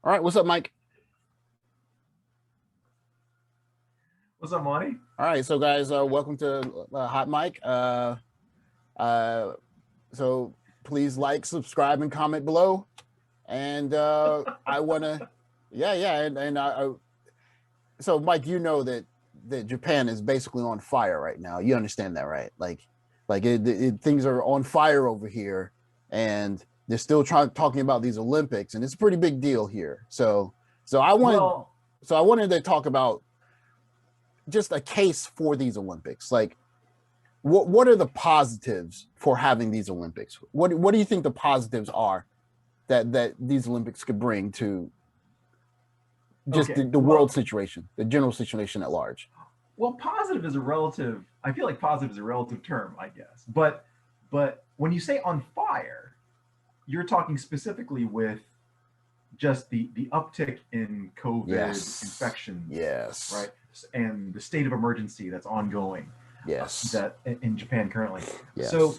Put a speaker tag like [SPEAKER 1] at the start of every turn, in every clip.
[SPEAKER 1] All right, what's up, Mike?
[SPEAKER 2] What's up, Monty?
[SPEAKER 1] All right, so guys, welcome to Hot Mike. Uh, so please like, subscribe, and comment below. And I want to, yeah, so Mike, you know that Japan is basically on fire right now. You understand that, right? Things are on fire over here, and they're still talking about these Olympics, and it's a pretty big deal here. So I wanted,
[SPEAKER 2] Well,
[SPEAKER 1] so I wanted to talk about just a case for these Olympics. Like, what are the positives for having these Olympics? What do you think the positives are that these Olympics could bring to just
[SPEAKER 2] okay.
[SPEAKER 1] the world situation, the general situation at large?
[SPEAKER 2] Well, positive is a relative. I feel like positive is a relative term, I guess. But when you say on fire, you're talking specifically with just the uptick in COVID
[SPEAKER 1] Yes.
[SPEAKER 2] infections,
[SPEAKER 1] Yes.
[SPEAKER 2] right? And the state of emergency that's ongoing
[SPEAKER 1] Yes.
[SPEAKER 2] that in Japan currently. So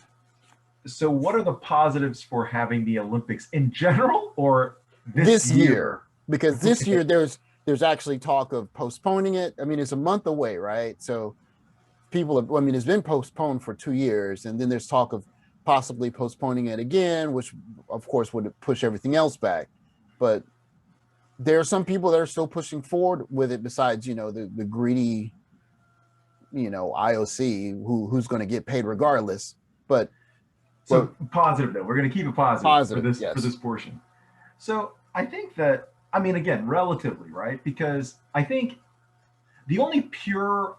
[SPEAKER 1] Yes.
[SPEAKER 2] so what are the positives for having the Olympics in general or this
[SPEAKER 1] This
[SPEAKER 2] year?
[SPEAKER 1] year, because this
[SPEAKER 2] Okay.
[SPEAKER 1] year there's actually talk of postponing it. I mean, it's a month away, right? So people have, I mean, it's been postponed for 2 years, and then there's talk of possibly postponing it again, which of course would push everything else back. But there are some people that are still pushing forward with it, besides, the greedy, IOC who's going to get paid regardless. But but
[SPEAKER 2] So positive though, we're going to keep it positive for
[SPEAKER 1] positive,
[SPEAKER 2] this
[SPEAKER 1] yes.
[SPEAKER 2] portion. So I think that, I mean, again, relatively, right? Because I think the only pure,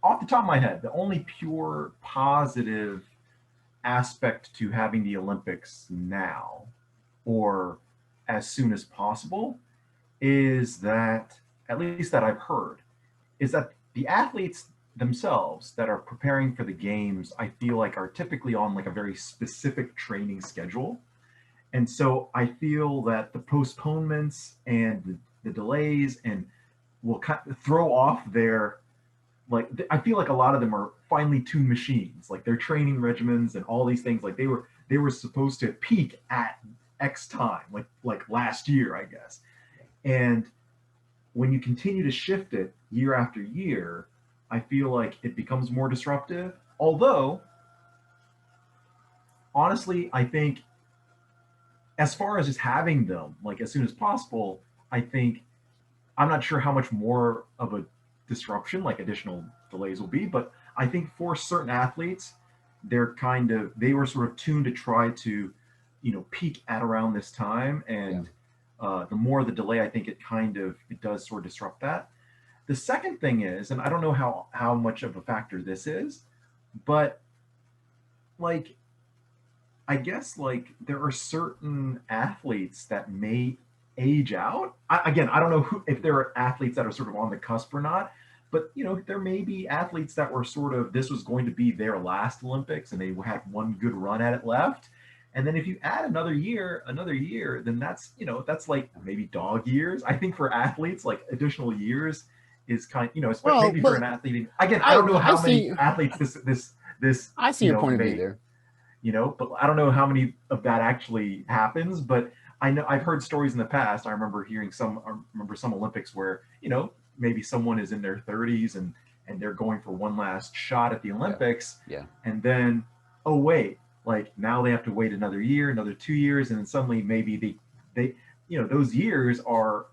[SPEAKER 2] off the top of my head, the only pure positive aspect to having the Olympics now or as soon as possible is that, at least that I've heard, is that the athletes themselves that are preparing for the games, I feel like are typically on like a very specific training schedule. And so I feel that the postponements and the delays and will kind of throw off their, like, I feel like a lot of them are finely tuned machines, like their training regimens and all these things. Like they were supposed to peak at X time, like last year, I guess. And when you continue to shift it year after year, I feel like it becomes more disruptive. Although, honestly, I think as far as just having them like as soon as possible, I think I'm not sure how much more of a disruption, like additional delays will be, but I think for certain athletes, they were sort of tuned to try to, peak at around this time,
[SPEAKER 1] Yeah.
[SPEAKER 2] and the more the delay, I think it does sort of disrupt that. The second thing is, and I don't know how much of a factor this is, but like I guess like there are certain athletes that may age out. Again, I don't know if there are athletes that are sort of on the cusp or not, but there may be athletes that were sort of, this was going to be their last Olympics and they had one good run at it left. And then if you add another year, then that's like maybe dog years. I think for athletes, like additional years is
[SPEAKER 1] Well,
[SPEAKER 2] maybe for
[SPEAKER 1] but
[SPEAKER 2] an athlete. Again, I
[SPEAKER 1] I
[SPEAKER 2] don't know
[SPEAKER 1] I
[SPEAKER 2] how many
[SPEAKER 1] see
[SPEAKER 2] athletes this
[SPEAKER 1] I see your point of view
[SPEAKER 2] may,
[SPEAKER 1] there.
[SPEAKER 2] but I don't know how many of that actually happens. But I know I've heard stories in the past. I remember some Olympics where, maybe someone is in their 30s and they're going for one last shot at the
[SPEAKER 1] Yeah.
[SPEAKER 2] Olympics.
[SPEAKER 1] Yeah.
[SPEAKER 2] And then, oh, wait, like now they have to wait another year, another 2 years. And then suddenly maybe they, those years are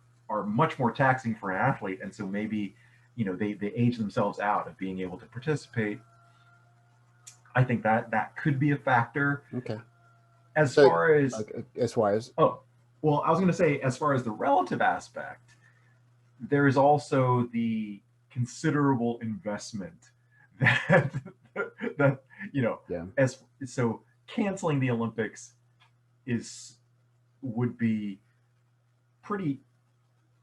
[SPEAKER 2] much more taxing for an athlete. And so maybe, they age themselves out of being able to participate. I think that could be a factor.
[SPEAKER 1] Okay.
[SPEAKER 2] As
[SPEAKER 1] So,
[SPEAKER 2] far as,
[SPEAKER 1] as far as,
[SPEAKER 2] oh, well, I was going to say, as far as the relative aspect, there is also the considerable investment that that
[SPEAKER 1] yeah.
[SPEAKER 2] as so canceling the Olympics is would be pretty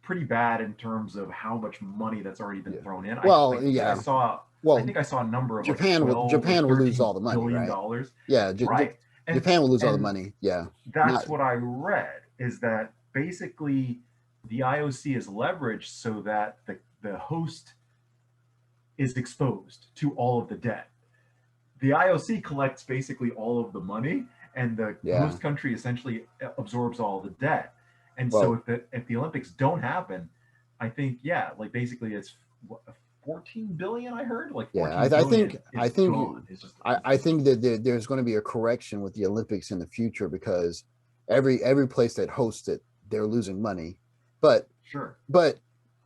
[SPEAKER 2] pretty bad in terms of how much money that's already been
[SPEAKER 1] Yeah.
[SPEAKER 2] thrown in.
[SPEAKER 1] Well, yeah.
[SPEAKER 2] I
[SPEAKER 1] Well,
[SPEAKER 2] think I saw a number of like
[SPEAKER 1] Japan will
[SPEAKER 2] 12 or
[SPEAKER 1] Japan will lose
[SPEAKER 2] 13
[SPEAKER 1] all the money,
[SPEAKER 2] billion
[SPEAKER 1] right?
[SPEAKER 2] dollars,
[SPEAKER 1] Yeah,
[SPEAKER 2] right? And
[SPEAKER 1] Japan will lose all the
[SPEAKER 2] and
[SPEAKER 1] money. Yeah,
[SPEAKER 2] that's
[SPEAKER 1] not.
[SPEAKER 2] what I read, is that basically the IOC is leveraged so that the host is exposed to all of the debt. The IOC collects basically all of the money, and the
[SPEAKER 1] Yeah,
[SPEAKER 2] host country essentially absorbs all the debt. And so
[SPEAKER 1] Well,
[SPEAKER 2] if the Olympics don't happen, I think, yeah, like basically it's what, 14 billion, I heard, like
[SPEAKER 1] yeah,
[SPEAKER 2] 14 billion
[SPEAKER 1] I
[SPEAKER 2] is
[SPEAKER 1] think
[SPEAKER 2] gone. It's just
[SPEAKER 1] I think that there's going to be a correction with the Olympics in the future because every place that hosts it, they're losing money. But
[SPEAKER 2] sure.
[SPEAKER 1] but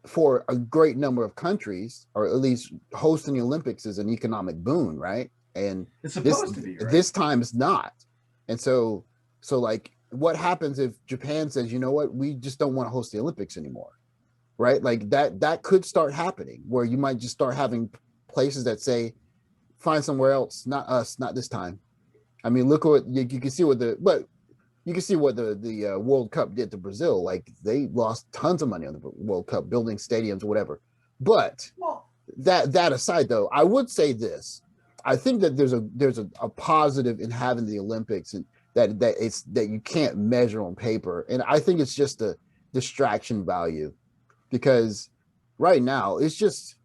[SPEAKER 1] for a great number of countries, or at least hosting the Olympics is an economic boon, right? And
[SPEAKER 2] It's
[SPEAKER 1] this
[SPEAKER 2] supposed to be, right?
[SPEAKER 1] this time is not. And so like what happens if Japan says, you know what, we just don't want to host the Olympics anymore, right? Like that could start happening where you might just start having places that say, find somewhere else, not us, not this time. I mean, look what you can see what the World Cup did to Brazil. Like they lost tons of money on the World Cup, building stadiums, whatever. But
[SPEAKER 2] Well,
[SPEAKER 1] that aside, though, I would say this: I think that there's a positive in having the Olympics, and that you can't measure on paper, and I think it's just a distraction value because right now it's just,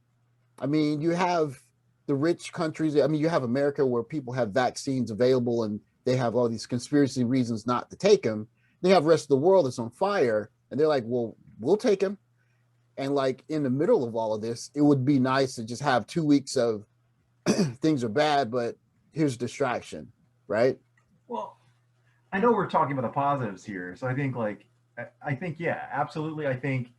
[SPEAKER 1] I mean, you have the rich countries. I mean, you have America where people have vaccines available and they have all these conspiracy reasons not to take them. They have the rest of the world that's on fire and they're like, well, we'll take them. And like in the middle of all of this, it would be nice to just have 2 weeks of things are bad, but here's distraction, right?
[SPEAKER 2] well, I know we're talking about the positives here, so I think like I think yeah, absolutely. I think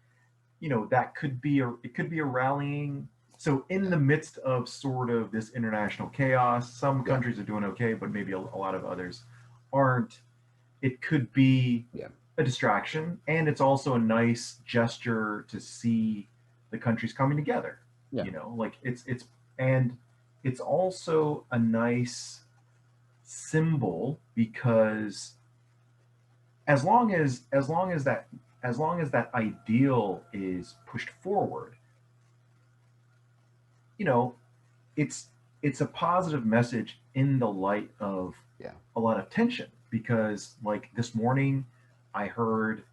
[SPEAKER 2] that could be it could be a rallying. So in
[SPEAKER 1] Yeah.
[SPEAKER 2] the midst of sort of this international chaos, some
[SPEAKER 1] Yeah.
[SPEAKER 2] countries are doing okay, but maybe a lot of others aren't. It could be
[SPEAKER 1] Yeah.
[SPEAKER 2] a distraction, and it's also a nice gesture to see the countries coming together.
[SPEAKER 1] Yeah.
[SPEAKER 2] Like and it's also a nice symbol because as long as that ideal is pushed forward, you know, it's it's a positive message in the light of
[SPEAKER 1] Yeah.
[SPEAKER 2] a lot of tension because like this morning I heard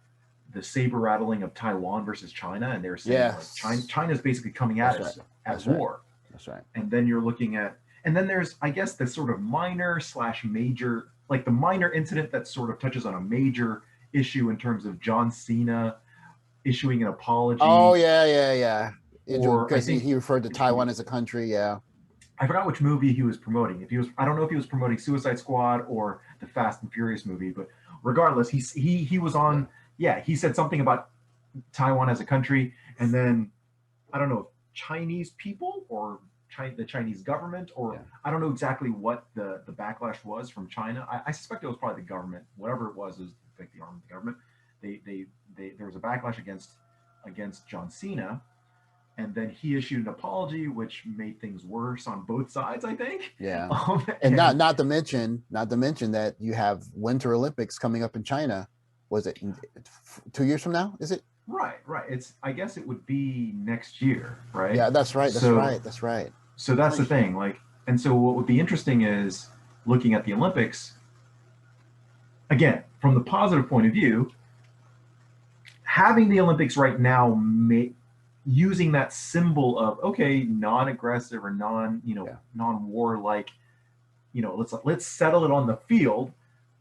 [SPEAKER 2] the saber rattling of Taiwan versus China, and they're saying like
[SPEAKER 1] Yes.
[SPEAKER 2] China's basically coming at
[SPEAKER 1] That's right.
[SPEAKER 2] us at
[SPEAKER 1] That's right.
[SPEAKER 2] war.
[SPEAKER 1] That's right.
[SPEAKER 2] And then you're looking at, and then there's, I guess, the sort of minor slash major, like the minor incident that sort of touches on a major issue in terms of John Cena issuing an
[SPEAKER 1] Oh
[SPEAKER 2] apology,
[SPEAKER 1] yeah, yeah, yeah.
[SPEAKER 2] or I
[SPEAKER 1] Because
[SPEAKER 2] think
[SPEAKER 1] he referred to
[SPEAKER 2] he,
[SPEAKER 1] Taiwan as a country. Yeah.
[SPEAKER 2] I forgot which movie he was promoting. If he was, I don't know if he was promoting Suicide Squad or the Fast and Furious movie, but regardless, he was
[SPEAKER 1] Yeah.
[SPEAKER 2] on. Yeah, he said something about Taiwan as a country, and then I don't know if Chinese people or the Chinese government, or
[SPEAKER 1] Yeah.
[SPEAKER 2] I don't know exactly what the backlash was from China. I suspect it was probably the government, whatever it was like the arm of the government. There was a backlash against John Cena, and then he issued an apology, which made things worse on both sides, I think.
[SPEAKER 1] Yeah. And
[SPEAKER 2] And
[SPEAKER 1] not to mention that you have Winter Olympics coming up in China. Was it 2 years from now? Is it?
[SPEAKER 2] right. It's I guess it would be next year, right?
[SPEAKER 1] Yeah, that's right. That's
[SPEAKER 2] So
[SPEAKER 1] right. That's right.
[SPEAKER 2] so that's the thing. Like, and so what would be interesting is looking at the Olympics again from the positive point of view. Having the Olympics right now, using that symbol of okay, non-aggressive or
[SPEAKER 1] Yeah.
[SPEAKER 2] non-war like, let's settle it on the field,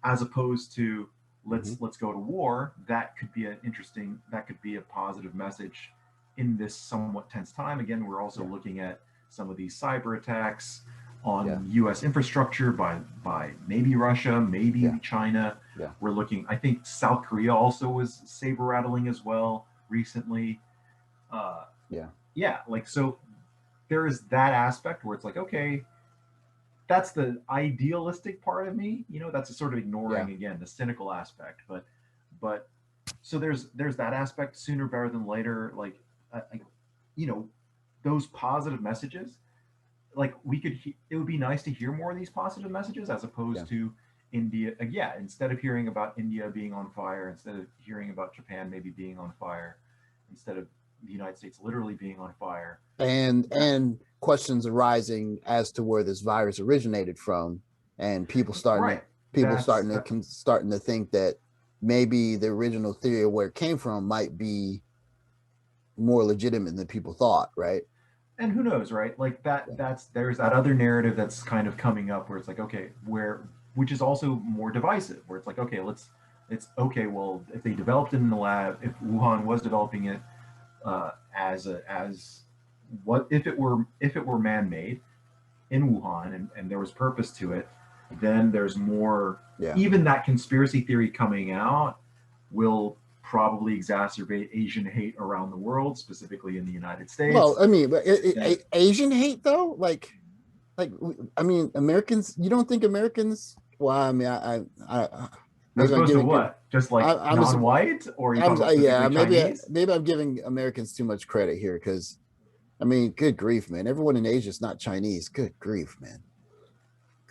[SPEAKER 2] as opposed to
[SPEAKER 1] Hmm.
[SPEAKER 2] let's go to war. That could be a positive message in this somewhat tense time. Again, we're also
[SPEAKER 1] Yeah.
[SPEAKER 2] looking at some of these cyber attacks
[SPEAKER 1] Yeah.
[SPEAKER 2] on U.S. infrastructure by maybe Russia, maybe
[SPEAKER 1] Yeah.
[SPEAKER 2] China.
[SPEAKER 1] Yeah.
[SPEAKER 2] We're looking. I think South Korea also was saber rattling as well recently. Uh,
[SPEAKER 1] Yeah.
[SPEAKER 2] yeah, like so there is that aspect where it's like okay, that's the idealistic part of me. That's a sort of
[SPEAKER 1] Yeah.
[SPEAKER 2] ignoring again the cynical aspect, but so there's that aspect. Sooner better than later, like I, you know, those positive messages. Like it would be nice to hear more of these positive messages as
[SPEAKER 1] Yeah.
[SPEAKER 2] opposed to India. Yeah, instead of hearing about India being on fire, instead of hearing about Japan maybe being on fire, instead of the United States literally being on fire.
[SPEAKER 1] and
[SPEAKER 2] That
[SPEAKER 1] and questions arising as to where this virus originated from, and people starting to
[SPEAKER 2] right. That's
[SPEAKER 1] starting to think that maybe the original theory of where it came from might be more legitimate than people thought, right?
[SPEAKER 2] and who knows, right? Like
[SPEAKER 1] Yeah.
[SPEAKER 2] there's that other narrative that's kind of coming up where it's like okay, which is also more divisive, where it's like okay, It's okay. Well, if they developed it in the lab, if Wuhan was developing it as what if it were man-made in Wuhan, and there was purpose to it, then there's more.
[SPEAKER 1] Yeah.
[SPEAKER 2] Even that conspiracy theory coming out will probably exacerbate Asian hate around the world, specifically in the United
[SPEAKER 1] Well,
[SPEAKER 2] States.
[SPEAKER 1] I mean, but
[SPEAKER 2] And
[SPEAKER 1] Asian hate though, like I mean, Americans. You don't think Americans? Well, I mean,
[SPEAKER 2] as
[SPEAKER 1] maybe I'm
[SPEAKER 2] opposed to
[SPEAKER 1] giving.
[SPEAKER 2] what? Just like
[SPEAKER 1] I'm
[SPEAKER 2] non-white, or are you
[SPEAKER 1] I'm
[SPEAKER 2] talking about
[SPEAKER 1] yeah,
[SPEAKER 2] specifically Chinese?
[SPEAKER 1] maybe I'm giving Americans too much credit here because I mean, good grief, man. Everyone in Asia is not Chinese. Good grief, man.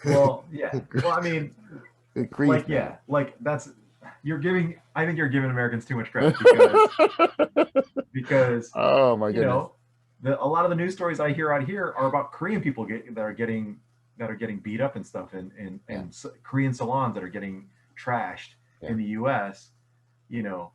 [SPEAKER 2] Well, yeah.
[SPEAKER 1] Good,
[SPEAKER 2] Well, I mean,
[SPEAKER 1] good grief,
[SPEAKER 2] like
[SPEAKER 1] man.
[SPEAKER 2] yeah, like that's you're giving. I think you're giving Americans too much credit because
[SPEAKER 1] Oh my
[SPEAKER 2] you
[SPEAKER 1] goodness.
[SPEAKER 2] know a lot of the news stories I hear out here are about Korean people that are getting beat up and stuff,
[SPEAKER 1] Yeah,
[SPEAKER 2] and Korean salons that are getting trashed
[SPEAKER 1] yeah.
[SPEAKER 2] in the U.S.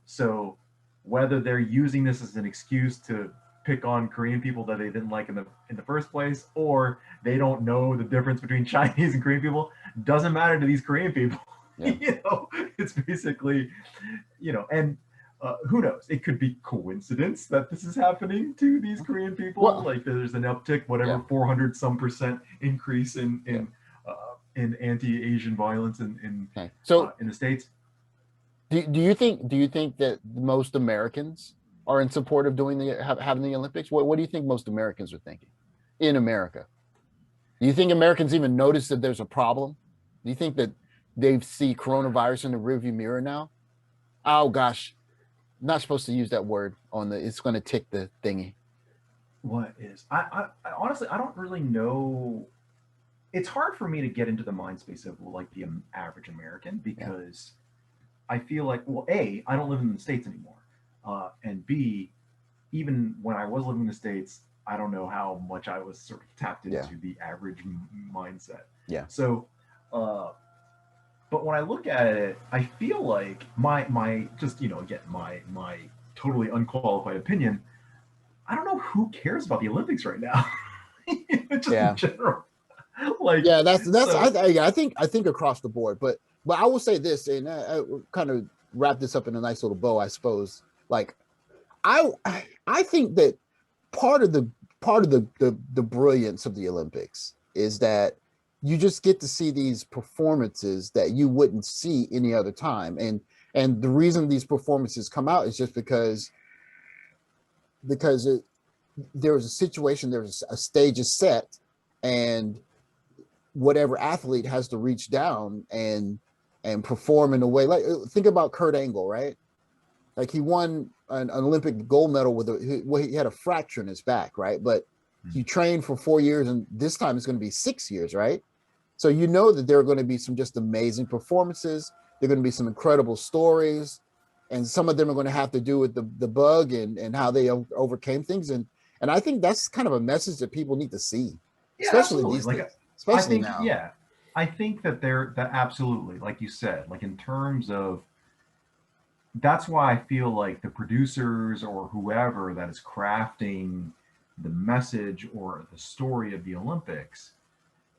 [SPEAKER 2] So whether they're using this as an excuse to pick on Korean people that they didn't like in the first place, or they don't know the difference between Chinese and Korean people, doesn't matter to these Korean people.
[SPEAKER 1] Yeah.
[SPEAKER 2] It's basically, and who knows? It could be coincidence that this is happening to these Korean people.
[SPEAKER 1] Well,
[SPEAKER 2] Like there's an uptick,
[SPEAKER 1] yeah,
[SPEAKER 2] whatever, 400 some percent increase
[SPEAKER 1] yeah.
[SPEAKER 2] in anti-Asian violence
[SPEAKER 1] Okay. So,
[SPEAKER 2] in the states.
[SPEAKER 1] do you think that most Americans are in support of doing having the Olympics? What do you think most Americans are thinking in America? Do you think Americans even notice that there's a problem? Do you think that they see coronavirus in the rearview mirror now? Oh gosh, not supposed to use that word on the. It's going to tick the thingy.
[SPEAKER 2] What is I honestly I don't really know. It's hard for me to get into the mind space of like the average American
[SPEAKER 1] Yeah,
[SPEAKER 2] because I feel like, well, A, I don't live in the States anymore. And B, even when I was living in the States, I don't know how much I was sort of tapped
[SPEAKER 1] yeah,
[SPEAKER 2] into the average mindset.
[SPEAKER 1] yeah,
[SPEAKER 2] So, uh, but when I look at it, I feel like my just, again, my totally unqualified opinion, I don't know who cares about the Olympics right now. Just in
[SPEAKER 1] yeah,
[SPEAKER 2] general. Like,
[SPEAKER 1] yeah.
[SPEAKER 2] so,
[SPEAKER 1] I think across the board, but I will say this, and I kind of wrap this up in a nice little bow, I suppose. Like I I think that part of the the brilliance of the Olympics is that you just get to see these performances that you wouldn't see any other time, and the reason these performances come out is just because there was a situation, there's a stage is set, and whatever athlete has to reach down and perform in a way like think about Kurt Angle, right? Like he won an Olympic gold medal with he had a fracture in his back, right? But he trained for 4 years, and this time it's going to be 6 years, right? So you know that there are going to be some just amazing performances. There are going to be some incredible stories, and some of them are going to have to do with the bug and how they overcame things. And I think that's kind of a message that people need to see,
[SPEAKER 2] yeah,
[SPEAKER 1] especially
[SPEAKER 2] absolutely.
[SPEAKER 1] these
[SPEAKER 2] Like,
[SPEAKER 1] days,
[SPEAKER 2] I
[SPEAKER 1] especially
[SPEAKER 2] think,
[SPEAKER 1] now.
[SPEAKER 2] yeah, I think that that absolutely, like you said, like in terms of that's why I feel like the producers or whoever that is crafting the message or the story of the Olympics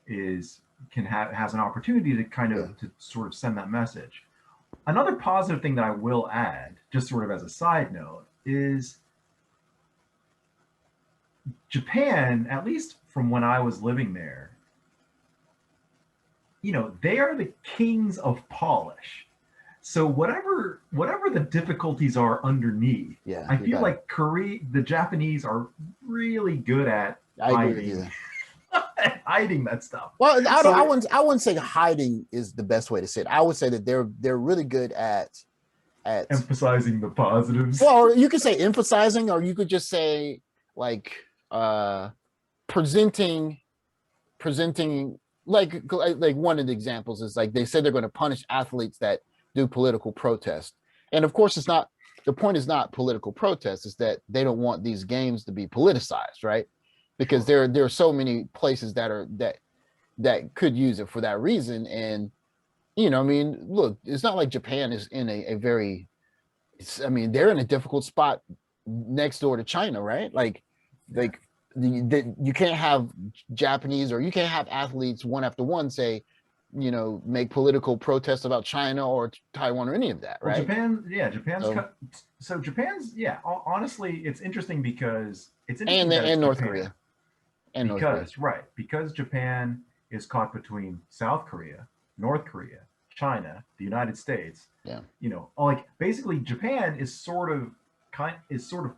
[SPEAKER 2] is can have has an opportunity to kind
[SPEAKER 1] Yeah,
[SPEAKER 2] of to sort of send that message. Another positive thing that I will add, just sort of as a side note, is Japan, at least from when I was living there, they are the kings of polish. So whatever the difficulties are underneath,
[SPEAKER 1] yeah,
[SPEAKER 2] I
[SPEAKER 1] they
[SPEAKER 2] feel
[SPEAKER 1] got it.
[SPEAKER 2] like the Japanese are really good at
[SPEAKER 1] I agree with
[SPEAKER 2] hiding
[SPEAKER 1] you.
[SPEAKER 2] hiding that stuff.
[SPEAKER 1] Well,
[SPEAKER 2] So
[SPEAKER 1] I wouldn't say hiding is the best way to say it. I would say that they're really good at
[SPEAKER 2] emphasizing the positives.
[SPEAKER 1] well, you could say emphasizing, or you could just say like uh presenting presenting like one of the examples is like they said they're going to punish athletes that do political protest. And of course it's not the point is not political protest, is that they don't want these games to be politicized, right? Because
[SPEAKER 2] Sure.
[SPEAKER 1] there are so many places that could use it for that reason. And I mean, look, it's not like Japan is in a very I mean, they're in a difficult spot next door to China, right?
[SPEAKER 2] Yeah.
[SPEAKER 1] You can't have Japanese or you can't have athletes one after one say you know, make political protests about China or Taiwan or any of that,
[SPEAKER 2] Well,
[SPEAKER 1] right?
[SPEAKER 2] Japan, yeah, Japan's
[SPEAKER 1] So
[SPEAKER 2] cut. So Japan's, yeah. Honestly, it's interesting because it's
[SPEAKER 1] and
[SPEAKER 2] interesting that it's
[SPEAKER 1] North
[SPEAKER 2] Japan
[SPEAKER 1] Korea and North Korea.
[SPEAKER 2] because Japan is caught between South Korea, North Korea, China, the United States.
[SPEAKER 1] Yeah.
[SPEAKER 2] You know, like basically Japan is sort of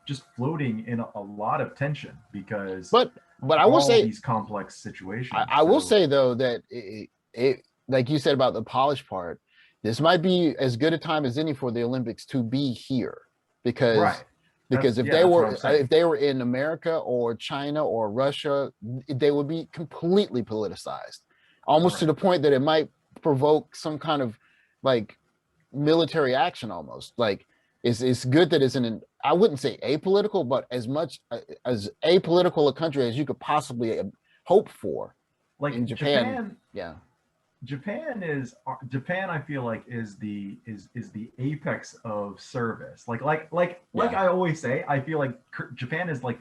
[SPEAKER 2] just floating in a lot of tension because
[SPEAKER 1] But
[SPEAKER 2] of
[SPEAKER 1] I will
[SPEAKER 2] all
[SPEAKER 1] say
[SPEAKER 2] these complex situations.
[SPEAKER 1] I will
[SPEAKER 2] So
[SPEAKER 1] say though that it like you said about the polished part, this might be as good a time as any for the Olympics to be here because
[SPEAKER 2] right, that's
[SPEAKER 1] if
[SPEAKER 2] yeah, that's what I'm saying.
[SPEAKER 1] they were in America or China or Russia, they would be completely politicized, almost to
[SPEAKER 2] Right.
[SPEAKER 1] the point that it might provoke some kind of like military action almost. Like it's good that it's an I wouldn't say apolitical, but as much as apolitical a country as you could possibly hope for in
[SPEAKER 2] Like
[SPEAKER 1] Japan. Yeah.
[SPEAKER 2] Japan I feel like is the apex of service. Like
[SPEAKER 1] Yeah.
[SPEAKER 2] I always say, I feel like Japan is like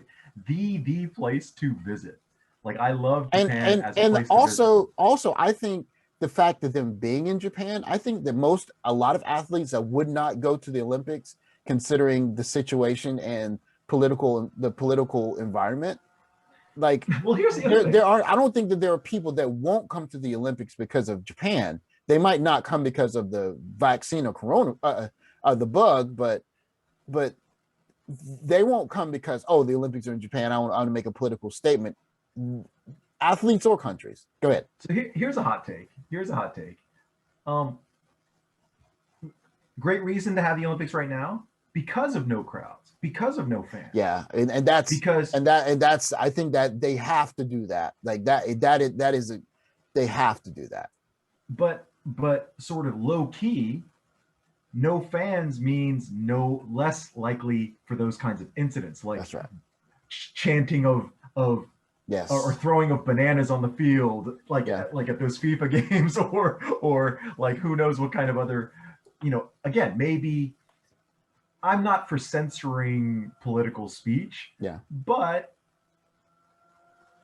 [SPEAKER 2] the place to visit. Like I love Japan as a
[SPEAKER 1] And
[SPEAKER 2] place to visit.
[SPEAKER 1] also I think the fact that them being in Japan, I think that a lot of athletes that would not go to the Olympics considering the situation and the political environment, like
[SPEAKER 2] Well, here's the other thing.
[SPEAKER 1] there are I don't think that there are people that won't come to the Olympics because of Japan. They might not come because of the vaccine or the bug, but they won't come because, oh, the Olympics are in Japan, I want to make a political statement. Athletes or countries. Go ahead.
[SPEAKER 2] So here's a hot take. Here's a hot take. Um, Great reason to have the Olympics right now because of no crowds, because of no fans.
[SPEAKER 1] Yeah,
[SPEAKER 2] Because
[SPEAKER 1] and that's I think that they have to do that. Like they have to do that.
[SPEAKER 2] but sort of low key, no fans means no less likely for those kinds of incidents, like
[SPEAKER 1] That's right.
[SPEAKER 2] chanting of
[SPEAKER 1] Yes.
[SPEAKER 2] or throwing of bananas on the field, like
[SPEAKER 1] Yeah.
[SPEAKER 2] like at those FIFA games, or like who knows what kind of other, again, maybe I'm not for censoring political speech,
[SPEAKER 1] Yeah.
[SPEAKER 2] but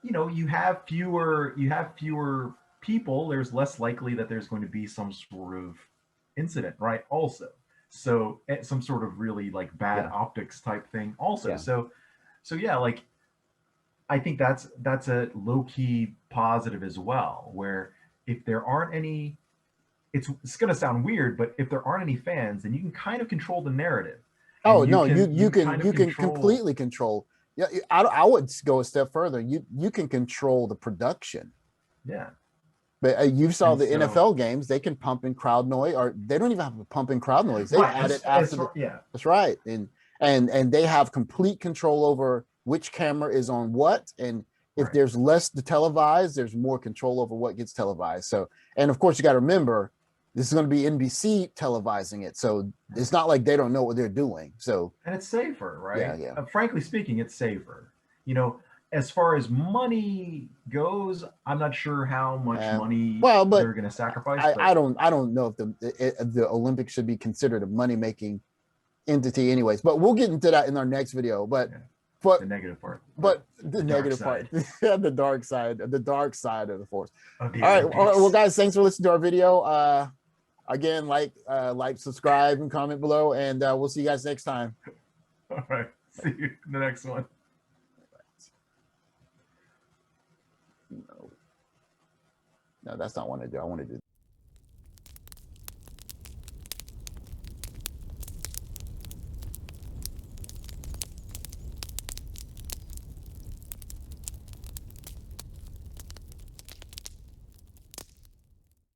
[SPEAKER 2] you have fewer people, there's less likely that there's going to be some sort of incident, right? Also, so some sort of really like bad
[SPEAKER 1] Yeah.
[SPEAKER 2] optics type thing also.
[SPEAKER 1] Yeah.
[SPEAKER 2] So yeah, like I think that's a low key positive as well, where if there aren't any, it's going to sound weird, but if there aren't any fans, then you can kind of control the narrative,
[SPEAKER 1] Oh
[SPEAKER 2] and
[SPEAKER 1] no,
[SPEAKER 2] you can kind of
[SPEAKER 1] you can
[SPEAKER 2] control.
[SPEAKER 1] completely control. Yeah, I would go a step further. You can control the production.
[SPEAKER 2] Yeah,
[SPEAKER 1] But you saw
[SPEAKER 2] and
[SPEAKER 1] the
[SPEAKER 2] so
[SPEAKER 1] NFL games; they can pump in crowd noise, or they don't even have to pump in crowd noise. They
[SPEAKER 2] right,
[SPEAKER 1] add it after the.
[SPEAKER 2] yeah,
[SPEAKER 1] That's right, and they have complete control over which camera is on what, and if
[SPEAKER 2] right.
[SPEAKER 1] there's less to televise, there's more control over what gets televised. So, and of course, you got to remember, this is going to be NBC televising it, so it's not like they don't know what they're doing. So,
[SPEAKER 2] And it's safer,
[SPEAKER 1] yeah,
[SPEAKER 2] right?
[SPEAKER 1] yeah.
[SPEAKER 2] Frankly speaking, it's safer. You know, as far as money goes, I'm not sure how much money
[SPEAKER 1] Well, but
[SPEAKER 2] they're going to sacrifice, but
[SPEAKER 1] I don't know if the Olympics should be considered a money making entity, anyways. But we'll get into that in our next video. But
[SPEAKER 2] yeah,
[SPEAKER 1] but
[SPEAKER 2] the negative part,
[SPEAKER 1] but the
[SPEAKER 2] dark
[SPEAKER 1] negative
[SPEAKER 2] side
[SPEAKER 1] part, the dark side of the force.
[SPEAKER 2] of the
[SPEAKER 1] All right,
[SPEAKER 2] Olympics.
[SPEAKER 1] well, guys, thanks for listening to our video. Again, like, subscribe, and comment below, and we'll see you guys next time.
[SPEAKER 2] All right, see you in the next one.
[SPEAKER 1] No, that's not what I do. I want to do this.